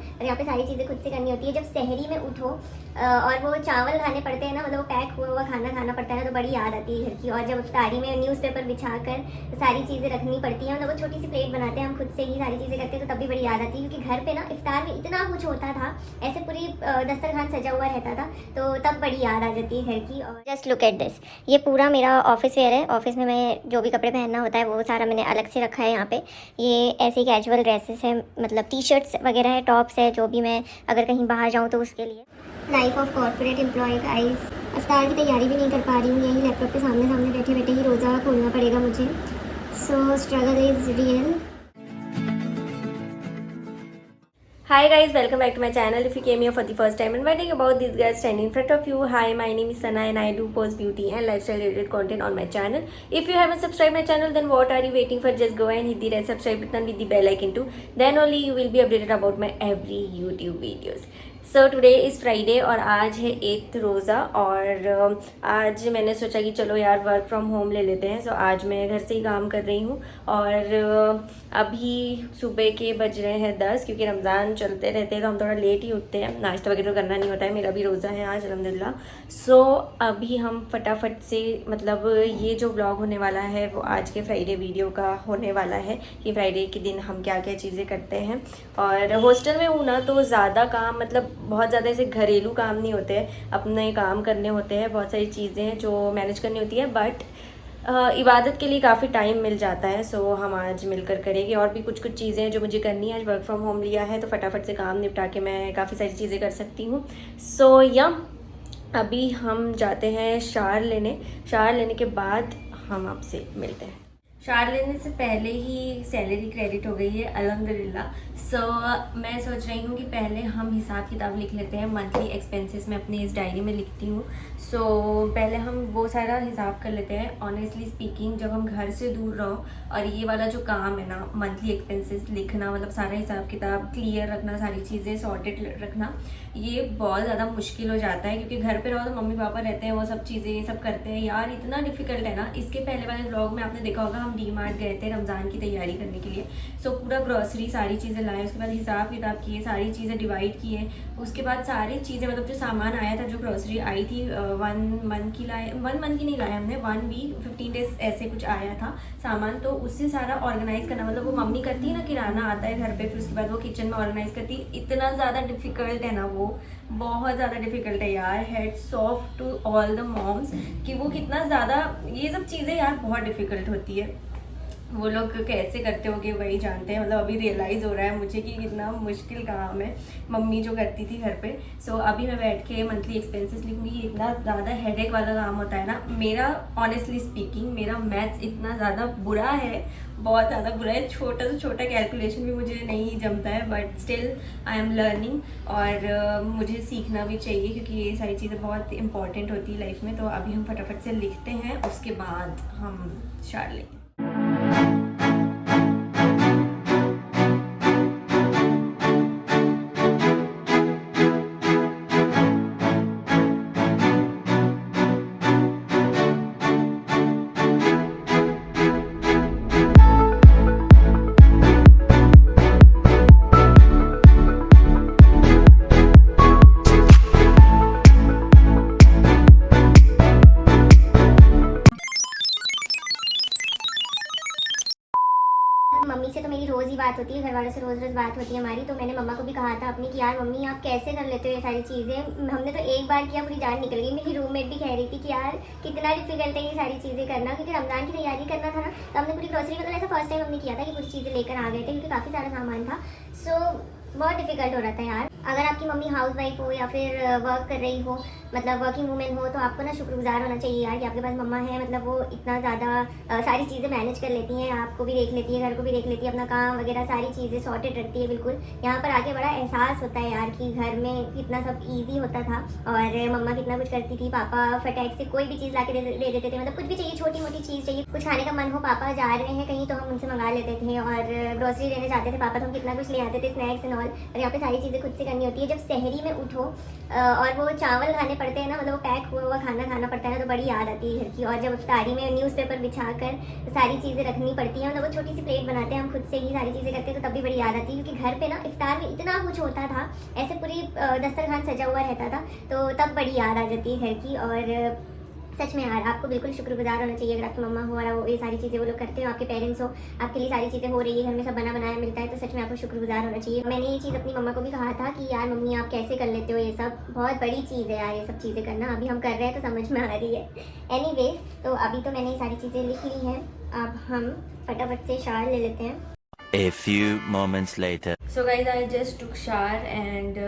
और यहाँ पे सारी चीज़ें खुद से करनी होती है। जब शहरी में उठो और वो चावल खाने पड़ते हैं ना, मतलब वो पैक हुआ हुआ खाना खाना पड़ता है ना, तो बड़ी याद आती है घर की। और जब इफ्तारी में न्यूज़पेपर बिछाकर सारी चीज़ें रखनी पड़ती हैं, मतलब वो छोटी सी प्लेट बनाते हैं हम खुद से ही, सारी चीज़ें करते हैं, तो तब भी बड़ी याद आती है। क्योंकि घर पे ना इफ्तार में इतना कुछ होता था, ऐसे पूरी दस्तरखान सजा हुआ रहता था, तो तब बड़ी याद आ जाती है घर की। और जस्ट लुक एट दिस, ये पूरा मेरा ऑफिस वेयर है। ऑफिस में मैं जो भी कपड़े पहनना होता है वो सारा मैंने अलग से रखा है यहाँ पे। ये ऐसे कैजुअल ड्रेसेस हैं, मतलब टी शर्ट्स वगैरह है, टॉप्स है, जो भी मैं अगर कहीं बाहर जाऊँ तो उसके लिए। Life of corporate employ guys, इफ्तार की तैयारी भी नहीं कर पा रही हूँ, यही लैपटॉप के सामने सामने बैठे बैठे ही रोज़ा खोलना पड़ेगा मुझे। सो struggle is real. Hi guys, welcome back to my channel. If you came here for the first time and wondering about these guys standing in front of you, hi, my name is Sana and I do post beauty and lifestyle related content on my channel. If you haven't subscribed my channel, then what are you waiting for? Just go and hit the red subscribe button with the bell icon too. Then only you will be updated about my every YouTube videos. So today is Friday और आज है 8th रोज़ा। और आज मैंने सोचा कि चलो यार वर्क फ्रॉम होम ले लेते हैं। सो आज मैं घर से ही काम कर रही हूँ। और अभी सुबह के बज रहे हैं 10, क्योंकि रमज़ान चलते रहते हैं तो हम थोड़ा लेट ही उठते हैं, नाश्ता वगैरह करना नहीं होता है। मेरा भी रोज़ा है आज अल्हम्दुलिल्लाह। सो अभी हम फटाफट से, मतलब ये जो व्लॉग होने वाला है वो आज के फ्राइडे वीडियो का होने वाला है कि फ्राइडे के दिन हम क्या क्या चीज़ें करते हैं। और हॉस्टल में हूँ ना, तो ज़्यादा काम, मतलब बहुत ज़्यादा ऐसे घरेलू काम नहीं होते हैं, अपने काम करने होते हैं, बहुत सारी चीज़ें हैं जो मैनेज करनी होती है। बट इबादत के लिए काफ़ी टाइम मिल जाता है। सो हम आज मिलकर करेंगे। और भी कुछ चीज़ें हैं जो मुझे करनी है। आज वर्क फ्रॉम होम लिया है तो फटाफट से काम निपटा के मैं काफ़ी सारी चीज़ें कर सकती हूँ। सो या अभी हम जाते हैं शावर लेने के बाद हम आपसे मिलते हैं। शावर लेने से पहले ही सैलरी क्रेडिट हो गई है अल्हम्दुलिल्लाह। सो मैं सोच रही हूँ कि पहले हम हिसाब किताब लिख लेते हैं। मंथली एक्सपेंसेस मैं अपनी इस डायरी में लिखती हूँ। सो पहले हम वो सारा हिसाब कर लेते हैं। ऑनेस्टली स्पीकिंग, जब हम घर से दूर रहो और ये वाला जो काम है ना, मंथली एक्सपेंसेस लिखना, मतलब सारा हिसाब किताब क्लियर रखना, सारी चीज़ें सॉर्टेड रखना, ये बहुत ज़्यादा मुश्किल हो जाता है। क्योंकि घर पे रहो तो मम्मी पापा रहते हैं, वो सब चीज़ें ये सब करते हैं यार, इतना डिफिकल्ट है ना। इसके पहले वाले व्लॉग में आपने देखा होगा हम डी-मार्ट गए थे रमज़ान की तैयारी करने के लिए। सो पूरा ग्रॉसरी सारी चीज़ें लाए, उसके बाद हिसाब किताब किए, सारी चीज़ें डिवाइड किए, उसके बाद सारी चीज़ें, मतलब जो सामान आया था, जो ग्रॉसरी आई थी 1 मंथ की लाए, 1 मंथ की नहीं लाया हमने, 1 वीक 15 डेज ऐसे कुछ आया था सामान। तो उससे सारा ऑर्गेनाइज करना, मतलब वो मम्मी करती है ना, किराना आता है घर पे, फिर उसके बाद वो किचन में ऑर्गेनाइज करती है। इतना ज़्यादा डिफिकल्ट है ना, वो बहुत ज़्यादा डिफिकल्ट है यार। Heads off to all the moms कि वो कितना ज़्यादा ये सब चीज़ें यार बहुत डिफिकल्ट होती है। वो लोग कैसे करते होंगे वही जानते हैं। मतलब अभी रियलाइज़ हो रहा है मुझे कि कितना मुश्किल काम है, मम्मी जो करती थी घर पे। सो अभी मैं बैठ के मंथली एक्सपेंसेस लिखूंगी। इतना ज़्यादा हेडेक वाला काम होता है ना मेरा। ऑनेस्टली स्पीकिंग, मेरा मैथ्स इतना ज़्यादा बुरा है, बहुत ज़्यादा बुरा है। छोटा से छोटा कैलकुलेशन भी मुझे नहीं जमता है, but still I am learning. और मुझे सीखना भी चाहिए क्योंकि ये सारी चीज़ें बहुत इंपॉर्टेंट होती है लाइफ में। तो अभी हम फटाफट से लिखते हैं, उसके बाद हम शावर लेंगे। मम्मी से तो मेरी रोज़ ही बात होती है, घर वालों से रोज़ रोज़ बात होती है हमारी। तो मैंने मम्मा को भी कहा था अपनी कि यार मम्मी आप कैसे कर लेते हो ये सारी चीज़ें। हमने तो एक बार किया, पूरी जान निकल गई। मेरी रूममेट भी कह रही थी कि यार कितना डिफिकल्ट है ये सारी चीज़ें करना, क्योंकि रमज़ान की तैयारी करना था ना। तो हमने पूरी ग्रोसरी, मतलब ऐसा फर्स्ट टाइम हमने किया था कि पूरी चीज़ें लेकर आ गए थे, क्योंकि काफ़ी सारा सामान था। सो बहुत डिफिकल्ट हो रहा था यार। अगर आपकी मम्मी हाउस वाइफ हो या फिर वर्क कर रही हो, मतलब वर्किंग वूमेन हो, तो आपको ना शुक्रगुजार होना चाहिए यार कि आपके पास मम्मा है। मतलब वो इतना ज़्यादा सारी चीज़ें मैनेज कर लेती हैं, आपको भी देख लेती है, घर को भी देख लेती है, अपना काम वगैरह सारी चीज़ें सॉर्टेड रखती है बिल्कुल। यहाँ पर आके बड़ा एहसास होता है यार कि घर में कितना सब ईजी होता था और मम्मा कितना कुछ करती थी। पापा फटाक से कोई भी चीज़ ला के दे देते थे, मतलब कुछ भी चाहिए, छोटी मोटी चीज़ चाहिए, कुछ खाने का मन हो, पापा जा रहे हैं कहीं तो हम उनसे मंगा लेते थे। और ग्रोसरी लेने जाते थे पापा तो हम कितना कुछ ले आते थे, स्नैक्स एंड ऑल, और यहाँ पे सारी चीज़ें खुद से करनी होती है। जब सहरी में उठो और वो चावल खाने पड़ते हैं ना, मतलब वो पैक हुआ हुआ खाना खाना पड़ता है ना, तो बड़ी याद आती है घर की। और जब इफ्तारी में न्यूज़पेपर बिछा कर सारी चीज़ें रखनी पड़ती हैं, मतलब वो छोटी सी प्लेट बनाते हैं हम खुद से ही, सारी चीज़ें करते हैं, तो तब भी बड़ी याद आती है। क्योंकि घर पे ना इफ्तार में इतना कुछ होता था, ऐसे पूरी दस्तरखान सजा हुआ रहता था, तो तब बड़ी याद आ जाती है घर की। और सच में यार आपको बिल्कुल शुक्रगुजार होना चाहिए अगर आपकी मम्मा हो और वो ये सारी चीज़ें वो लोग करते हो, आपके पेरेंट्स हो, आपके लिए सारी चीज़ें हो रही है, घर में सब बना बनाया मिलता है, तो सच में आपको शुक्रगुजार होना चाहिए। मैंने ये चीज़ अपनी मम्मा को भी कहा था कि यार मम्मी आप कैसे कर लेते हो, ये सब बहुत बड़ी चीज़ है यार, ये सब चीज़ें करना। अभी हम कर रहे हैं तो समझ में आ रही है। एनीवेज, तो अभी तो मैंने ये सारी चीज़ें लिख ली हैं, अब हम फटाफट से शावर ले लेते हैं। A few moments later. So guys I just took shower and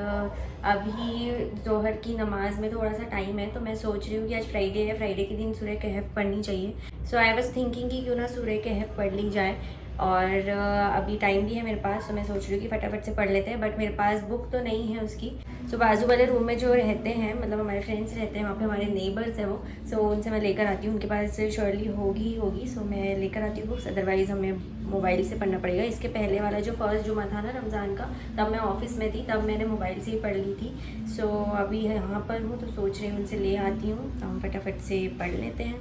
अभी जोहर की नमाज में थोड़ा सा टाइम है, तो मैं सोच रही हूँ कि आज फ्राइडे है, फ्राइडे के दिन सूरह कहफ पढ़नी चाहिए। सो आई वाज थिंकिंग कि क्यों ना सूरह कहफ पढ़ ली जाए, और अभी टाइम भी है मेरे पास, तो मैं सोच रही हूँ कि फटाफट से पढ़ लेते हैं। बट मेरे पास बुक तो नहीं है उसकी। सो बाजू वाले रूम में जो रहते हैं, मतलब हमारे फ्रेंड्स रहते हैं, वहाँ पे हमारे नेबर्स हैं वो, सो उनसे मैं लेकर आती हूँ, उनके पास श्योरली होगी। सो मैं लेकर आती हूँ बुक्स, अदरवाइज़ हमें मोबाइल से पढ़ना पड़ेगा। इसके पहले वाला जो फर्स्ट जुमा था ना रमज़ान का, तब मैं ऑफिस में थी, तब मैंने मोबाइल से ही पढ़ ली थी। सो अभी यहाँ पर हूँ, तो सोच रही हूँ उनसे ले आती हूँ, तो हम फटाफट से पढ़ लेते हैं।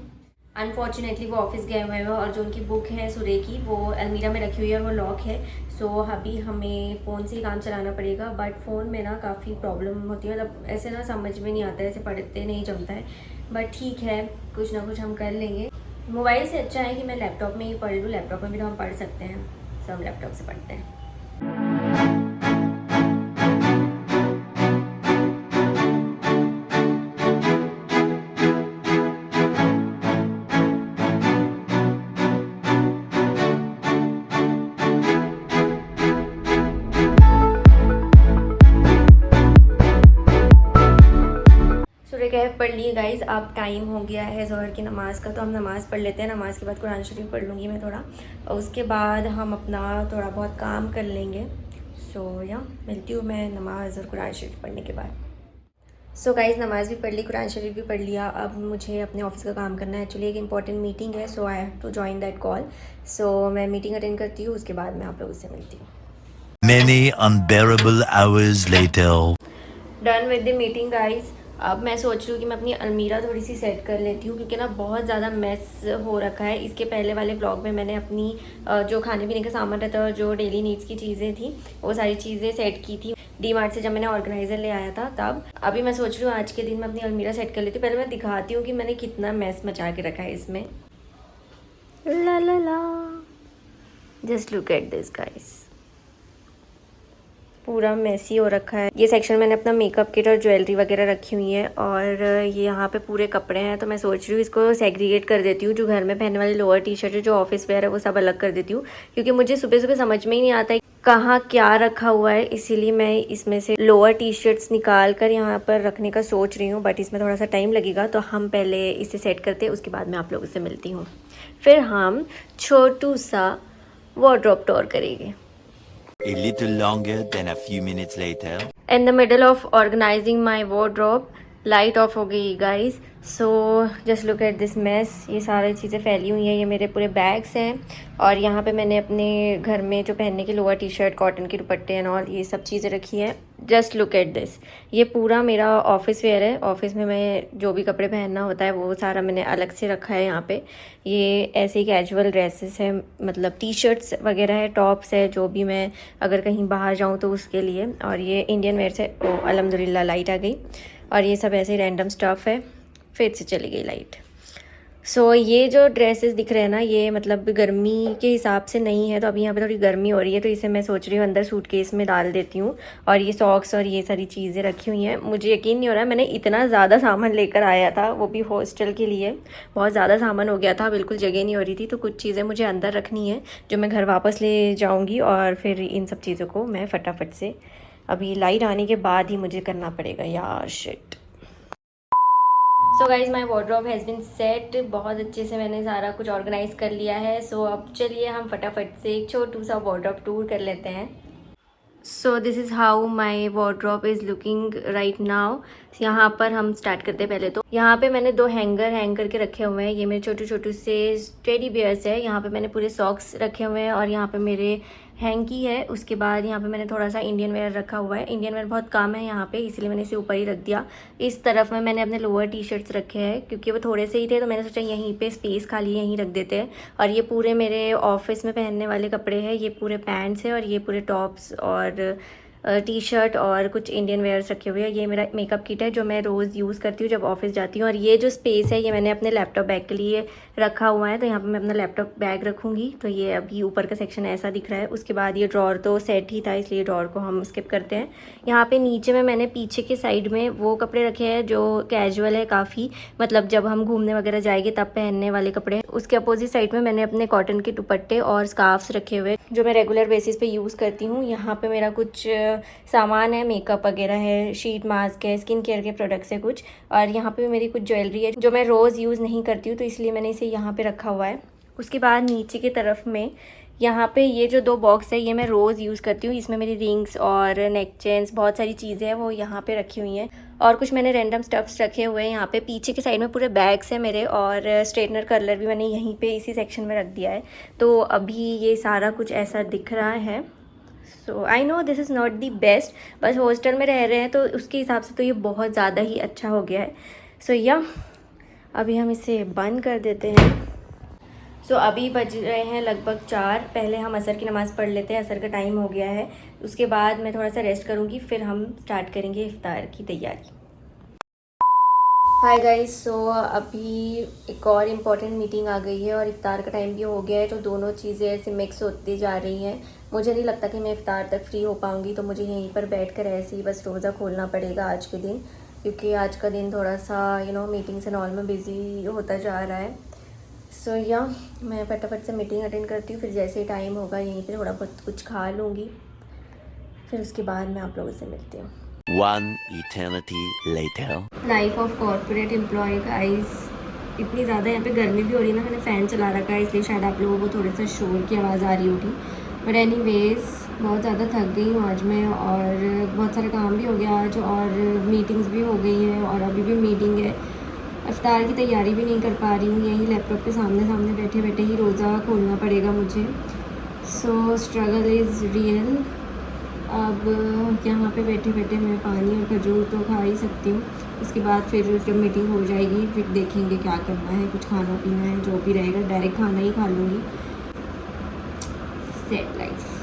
अनफॉर्चुनेटली वो ऑफिस गए हुए हैं, और जो उनकी बुक है सूर्य की वो अलमीरा में रखी हुई है और वो लॉक है। सो अभी हमें फ़ोन से ही काम चलाना पड़ेगा। बट फ़ोन में ना काफ़ी प्रॉब्लम होती है, मतलब ऐसे ना समझ में नहीं आता है, ऐसे पढ़ते नहीं जमता है। बट ठीक है, कुछ ना कुछ हम कर लेंगे। मोबाइल से अच्छा है कि मैं लैपटॉप में ही पढ़ लूँ, लैपटॉप में भी तो हम पढ़ सकते हैं। सो हम लैपटॉप से पढ़ते हैं। कहफ पढ़ लिए गाइज़, अब टाइम हो गया है ज़ोहर की नमाज़ का, तो हम नमाज़ पढ़ लेते हैं। नमाज़ के बाद कुरान शरीफ पढ़ लूँगी मैं थोड़ा, और उसके बाद हम अपना थोड़ा बहुत काम कर लेंगे। सो या मिलती हूँ मैं नमाज़ और कुरान शरीफ पढ़ने के बाद। सो गाइज़ नमाज़ भी पढ़ ली, कुरान शरीफ भी पढ़ लिया। अब मुझे अपने ऑफिस का काम करना है, एक्चुअली एक इंपॉर्टेंट मीटिंग है, so I have to join that call. So मैं मीटिंग अटेंड करती हूँ, उसके बाद मैं आप लोगों से मिलती हूँ। Many unbearable hours later. Done with the meeting guys. अब मैं सोच रही हूँ कि मैं अपनी अलमीरा थोड़ी सी सेट कर लेती हूँ, क्योंकि ना बहुत ज़्यादा मेस हो रखा है। इसके पहले वाले ब्लॉग में मैंने अपनी जो खाने पीने का सामान रहता है और जो डेली नीड्स की चीज़ें थी, वो सारी चीज़ें सेट की थी डीमार्ट से, जब मैंने ऑर्गेनाइज़र ले आया था तब। अभी मैं सोच रही हूँ आज के दिन मैं अपनी अलमीरा सेट कर लेती हूँ। पहले मैं दिखाती हूँ कि मैंने कितना मेस मचा के रखा है इसमें। ला ला ला, just look at this guys, पूरा मेसी हो रखा है। ये सेक्शन मैंने अपना मेकअप किट और ज्वेलरी वगैरह रखी हुई है, और ये यहाँ पे पूरे कपड़े हैं। तो मैं सोच रही हूँ इसको सेग्रीगेट कर देती हूँ। जो घर में पहनने वाली लोअर टी शर्ट है, जो ऑफिस वेयर है, वो सब अलग कर देती हूँ, क्योंकि मुझे सुबह सुबह समझ में ही नहीं आता है कहाँ क्या रखा हुआ है। इसीलिए मैं इसमें से लोअर टी शर्ट्स निकाल कर यहाँ पर रखने का सोच रही हूँ, बट इसमें थोड़ा सा टाइम लगेगा। तो हम पहले इसे सेट करते हैं, उसके बाद मैं आप लोगों से मिलती हूँ। फिर हम छोटू सा वार्डरोब टूर करेंगे। A little longer than a few minutes later. In the middle of organizing my wardrobe, light of हो गई guys. So just look at this mess. ये सारी चीज़ें फैली हुई हैं, ये मेरे पूरे बैग्स हैं, और यहाँ पे मैंने अपने घर में जो पहनने की लोअर टी शर्ट, कॉटन के दुपट्टे एंड ऑल, ये सब चीज़ें रखी हैं। जस्ट लुक एट दिस, ये पूरा मेरा ऑफिस वेयर है। ऑफिस में मैं जो भी कपड़े पहनना होता है वो सारा मैंने अलग से रखा है यहाँ पे। ये ऐसे ही कैजुअल ड्रेसेस है, मतलब टी शर्ट्स वगैरह है, टॉप्स है, जो भी मैं अगर कहीं बाहर जाऊँ तो उसके लिए। और ये इंडियन वेयर से, ओ अल्हम्दुलिल्लाह लाइट आ गई। और ये सब ऐसे ही रैंडम स्टफ़ है। फिर से चली गई लाइट। सो ये जो ड्रेसेस दिख रहे हैं ना, ये मतलब गर्मी के हिसाब से नहीं है, तो अभी यहाँ पे थोड़ी गर्मी हो रही है, तो इसे मैं सोच रही हूँ अंदर सूटकेस में डाल देती हूँ। और ये सॉक्स और ये सारी चीज़ें रखी हुई हैं। मुझे यकीन नहीं हो रहा है, मैंने इतना ज़्यादा सामान लेकर आया था, वो भी हॉस्टल के लिए। बहुत ज़्यादा सामान हो गया था, बिल्कुल जगह नहीं हो रही थी। तो कुछ चीज़ें मुझे अंदर रखनी है, जो मैं घर वापस ले जाऊँगी, और फिर इन सब चीज़ों को मैं फटाफट से अभी लाइट आने के बाद ही मुझे करना पड़ेगा यार, shit. So guys my wardrobe has been set. बहुत अच्छे से मैंने सारा कुछ ऑर्गेनाइज़ कर लिया है। सो अब चलिए हम फटाफट से एक छोटू सा वार्डरोब टूर कर लेते हैं। So this is how my wardrobe is looking right now. यहाँ पर हम स्टार्ट करते हैं। पहले तो यहाँ पे मैंने 2 हैंगर हैंग करके रखे हुए हैं। ये मेरे छोटे छोटे से टेडी बियर्स है। यहाँ पे मैंने पूरे सॉक्स रखे हुए हैं, और यहाँ पे मेरे हैंकी है। उसके बाद यहाँ पे मैंने थोड़ा सा इंडियन वेयर रखा हुआ है। इंडियन वेयर बहुत कम है यहाँ पे, इसलिए मैंने इसे ऊपर ही रख दिया। इस तरफ में मैंने अपने लोअर टी शर्ट्स रखे हैं क्योंकि वो थोड़े से ही थे, तो मैंने सोचा यहीं पे स्पेस खाली यहीं रख देते हैं। और ये पूरे मेरे ऑफिस में पहनने वाले कपड़े हैं, ये पूरे पैंट्स हैं और ये पूरे टॉप्स और टी शर्ट और कुछ इंडियन वेयर्स रखे हुए हैं। ये मेरा मेकअप किट है जो मैं रोज़ यूज़ करती हूँ जब ऑफिस जाती हूँ। और ये जो स्पेस है ये मैंने अपने लैपटॉप बैग के लिए रखा हुआ है, तो यहाँ पे मैं अपना लैपटॉप बैग रखूँगी। तो ये अभी ऊपर का सेक्शन ऐसा दिख रहा है। उसके बाद ये ड्रॉर तो सेट ही था, इसलिए ड्रॉर को हम स्किप करते हैं। यहाँ पे नीचे में मैंने पीछे के साइड में वो कपड़े रखे हैं जो कैजुअल है काफ़ी, मतलब जब हम घूमने वगैरह जाएंगे तब पहनने वाले कपड़े। उसके अपोजिट साइड में मैंने अपने कॉटन के दुपट्टे और स्कार्फ्स रखे हुए जो मैं रेगुलर बेसिस पे यूज़ करती हूँ। यहाँ पे मेरा कुछ सामान है, मेकअप वगैरह है, शीट मास्क है, स्किन केयर के प्रोडक्ट्स है कुछ। और यहाँ पे मेरी कुछ ज्वेलरी है जो मैं रोज़ यूज़ नहीं करती हूँ, तो इसलिए मैंने इसे यहाँ पे रखा हुआ है। उसके बाद नीचे की तरफ में यहाँ पे ये जो 2 बॉक्स है ये मैं रोज़ यूज़ करती हूँ। इसमें मेरी रिंग्स और नेक चेन्स बहुत सारी चीज़ें हैं वो यहाँ पे रखी हुई हैं। और कुछ मैंने रैंडम स्टफ्स रखे हुए हैं यहाँ पे। पीछे की साइड में पूरे बैग्स हैं मेरे, और स्ट्रेटनर कर्लर भी मैंने यहीं पे इसी सेक्शन में रख दिया है। तो अभी ये सारा कुछ ऐसा दिख रहा है। So I know this is not the best, बस हॉस्टल में रह रहे हैं तो उसके हिसाब से तो ये बहुत ज़्यादा ही अच्छा हो गया है। सो या अभी हम इसे बंद कर देते हैं। सो अभी बज रहे हैं लगभग 4। पहले हम असर की नमाज़ पढ़ लेते हैं, असर का टाइम हो गया है। उसके बाद मैं थोड़ा सा रेस्ट करूँगी, फिर हम स्टार्ट करेंगे इफ्तार की तैयारी। हाय गाइस, सो अभी एक और इम्पॉर्टेंट मीटिंग आ गई है और इफ्तार का टाइम भी हो गया है, तो दोनों चीज़ें ऐसे मिक्स होती जा रही हैं। मुझे नहीं लगता कि मैं इफ्तार तक फ्री हो पाऊँगी, तो मुझे यहीं पर बैठकर ऐसे ही बस रोज़ा खोलना पड़ेगा आज के दिन, क्योंकि आज का दिन थोड़ा सा मीटिंग्स एंड ऑल में बिज़ी होता जा रहा है। सो या मैं फटाफट से मीटिंग अटेंड करती हूँ, फिर जैसे ही टाइम होगा यहीं पे थोड़ा बहुत कुछ खा लूँगी, फिर उसके बाद मैं आप लोगों से मिलती हूँ। One eternity later. Life of corporate employ guys, इतनी ज़्यादा यहाँ पे गर्मी भी हो रही है ना, मैंने फ़ैन चला रखा है इसलिए शायद आप लोगों को थोड़ा सा शोर की आवाज़ आ रही होगी। बट एनीवेज बहुत ज़्यादा थक गई हूँ आज मैं, और बहुत सारा काम भी हो गया आज, और मीटिंग्स भी हो गई हैं, और अभी भी मीटिंग है। इफ्तार की तैयारी भी नहीं कर पा रही हूँ, यही लैपटॉप के सामने बैठे बैठे ही रोज़ा खोलना पड़ेगा मुझे। सो स्ट्रगल इज़ रियल। अब यहाँ पे बैठे बैठे मैं पानी और खजूर तो खा ही सकती हूँ। उसके बाद फिर जब मीटिंग हो जाएगी फिर देखेंगे क्या करना है, कुछ खाना पीना है, जो भी रहेगा डायरेक्ट खाना ही खा लूँगी। Set life.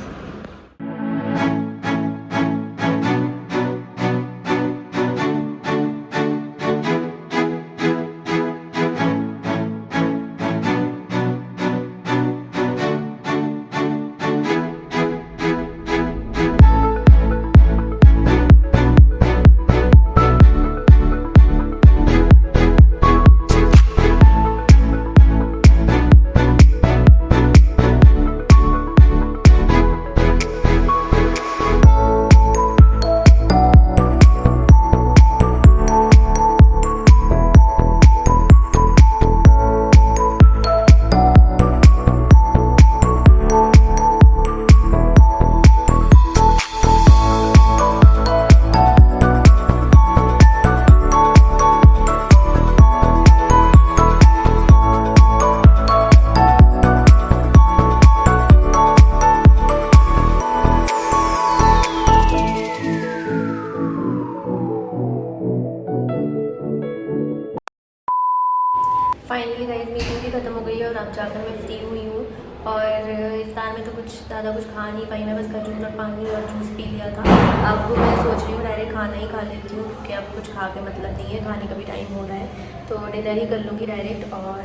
Finally guys meeting भी ख़त्म हो गई है और अब जाकर मैं फ्री हुई हूँ। और इफ्तार में तो कुछ ज़्यादा कुछ खा नहीं पाई मैं, बस खजूर और पानी और जूस पी लिया था। अब मैं सोच रही हूँ डायरेक्ट खाना ही खा लेती हूँ, क्योंकि अब कुछ खा के मतलब नहीं है, खाने का भी टाइम हो रहा है, तो डिनर ही कर लूँगी डायरेक्ट। और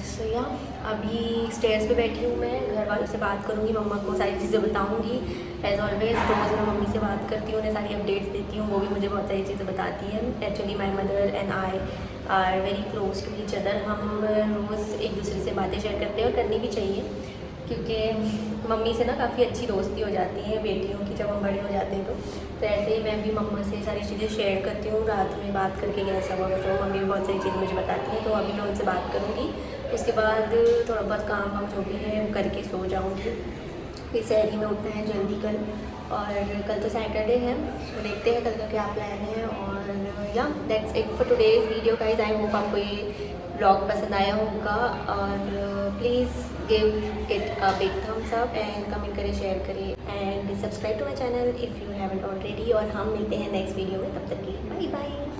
सो या अभी स्टेयर्स पे बैठी हूँ मैं, घर वालों से बात करूँगी, मम्मा को सारी चीज़ें बताऊँगी। एज ऑलवेज रोज़ मैं मम्मी से बात करती हूँ, उन्हें सारी अपडेट्स देती हूँ, वो भी मुझे बहुत सारी चीज़ें बताती हैं। Actually my mother and I are very close to each other. हम रोज़ एक दूसरे से बातें शेयर करते हैं और करनी भी चाहिए, क्योंकि मम्मी से ना काफ़ी अच्छी दोस्ती हो जाती है बेटियों की जब हम बड़े हो जाते हैं तो ऐसे ही मैं भी मम्मा से सारी चीज़ें शेयर करती हूँ। रात में बात करके कैसा हुआ वैसा हुआ, मम्मी भी बहुत सारी चीज़ें मुझे बताती हैं, तो अभी मैं उनसे बात करूँगी। उसके बाद थोड़ा बहुत काम वाम जो भी है करके सो जाऊँगी। फिर शहरी में उठना है जल्दी कल, और कल तो सैटरडे है, तो देखते हैं कल का क्या प्लान है। और या that's it for today's video guys. I hope आपको ये ब्लॉग पसंद आया होगा और please give it a big thumbs up and comment करें, शेयर करें and subscribe to my channel if you haven't already. और हम मिलते हैं नेक्स्ट वीडियो में, तब तक के लिए बाय बाय।